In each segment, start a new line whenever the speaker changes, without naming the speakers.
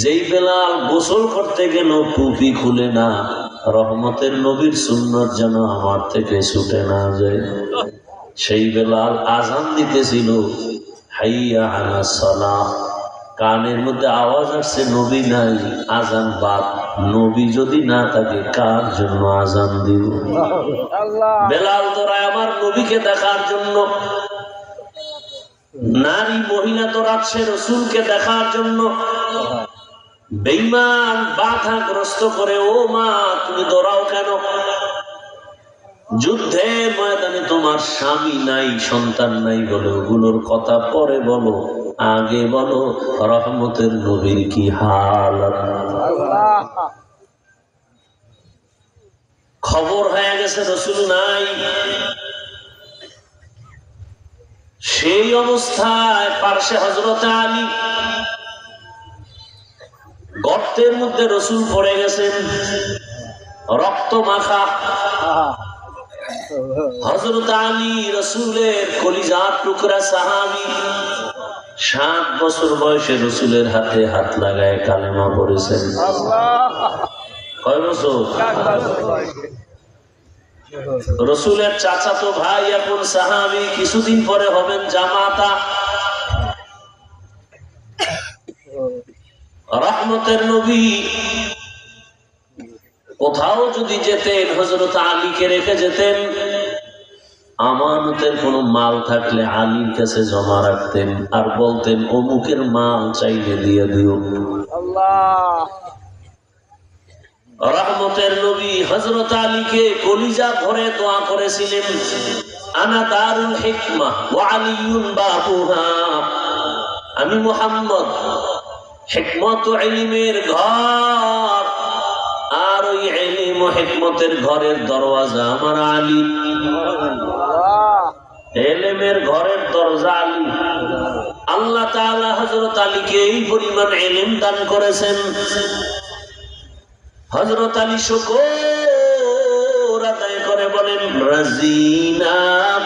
যেই বেলাল গোসল করতে গেল টুপি খুলে না, রহমতের নবীর সুন্নত যেন আমার থেকে ছুটে না যায়। সেই বেলাল আজান দিতেছিল, হাইয়া আলাস সালাহ, কানের মধ্যে আওয়াজ আসছে নবী নাই, আজান বাদ। নবী যদি না থাকে কার জন্য আজান দিব? বেলাল দৌড়ায় আমার নবীকে দেখার জন্য, নারী মহিলা দৌড়াচ্ছে রসুলকে দেখার জন্য। বেঈমান বাধাগ্রস্ত করে, ও মা তুমি দৌড়াও কেন? যুদ্ধের ময়দানে তোমার স্বামী নাই, সন্তান নাই, বলো ওগুলোর কথা পরে বলো, আগে বলো রহমতের নবীর কি হালত। খবর হয়ে গেছে রসুল নাই। সেই অবস্থায় পার্শ্বে হযরত আলী, গর্তের মধ্যে রসুল পড়ে গেছেন, রক্ত মাখা। হযরত আলী রসুলের কলিজার টুকরা সাহাবী, 7 বছর বয়সে রসুলের হাতে হাত লাগায় কালেমা পড়েছেন। কয় বছর? রসুলের চাচাতো ভাই এখন সাহাবী, কিছুদিন পরে হবেন জামাতা। রহমতের নবী কোথাও যদি যেতেন, হযরত আলীকে রেখে যেতেন। আমানতের কোনো মাল থাকলে আলীর কাছে জমা রাখতেন, আর বলতেন অমুকের মাল চাইলে দিয়ে দিও। রহমতের নবী হযরত আলীকে কলিজা ভরে দোয়া করেছিলেন, আনা দারুল হিকমা ওয়া আলিয়ুন বাবুহা, আমি মুহাম্মদ হিকমত ও ইলমের ঘর, আর ওই ইলম ও হিকমতের ঘরের দরওয়াজা আমার আলী। ইলমের ঘরের দরজা আলী। আল্লাহ তাআলা হযরত আলীকে এই পরিমাণ ইলম দান করেছেন। হযরত আলী শুকর আদায় করে বলেন, রাজিনা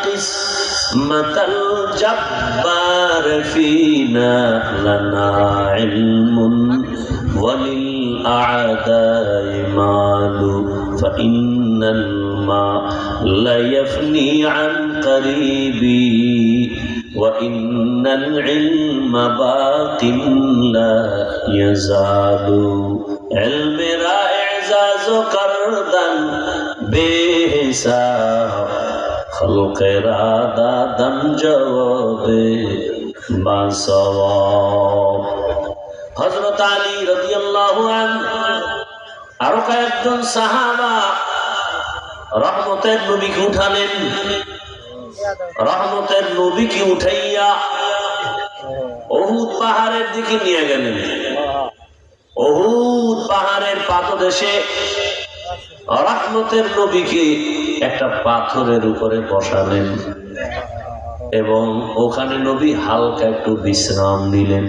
কিসমাতাল জাব্বার ফিনা লানা ইলমুন ওয়ালিল আ'দাই মালু ফাইন্নাল মা লা ইয়াফনি আন করিবি ওয়া ইন্নাল ইলমা বাকিন লা ইয়াজালু ইলমেরা ইজাজু করদান বেহিসাব খলকেরা দাদান জবাবে বাসওয়াব। হযরত আলী রাদিয়াল্লাহু আনহু আরো কয়েকজন সাহাবা রহমতের নবীকে উঠালেন। রহমতের নবীকে উঠাইয়া উহুদ পাহাড়ের দিকে নিয়ে গেলেন। উহুদ পাহাড়ের পাদদেশে রহমতের নবীকে একটা পাথরের উপরে বসালেন এবং ওখানে নবী হালকা একটু বিশ্রাম নিলেন।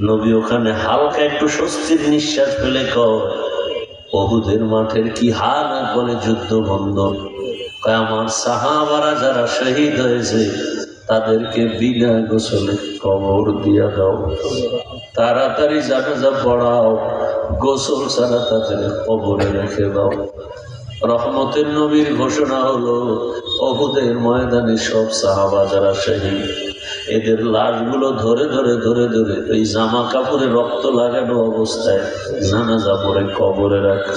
নবী ওখানে হালকা একটু স্বস্তির নিঃশ্বাস ফেলে কয়, উহুদের মাঠের কি হাল, আর বলে যুদ্ধ বন্ধ। আমার সাহাবারা যারা শহীদ হয়েছে তাদেরকে বিনা গোসলে কবর দিয়া দাও, তাড়াতাড়ি জানাজা পড়াও, গোসল ছাড়া তাদের কবরে রেখে দাও। রহমতের নবীর ঘোষণা হলো, উহুদের ময়দানে সব সাহাবা যারা শহীদ, এদের লাশগুলো ধরে ধরে ধরে ধরে ওই জামা কাপড়ে রক্ত লাগানো অবস্থায় জানাজা পড়ে কবরে রাখে।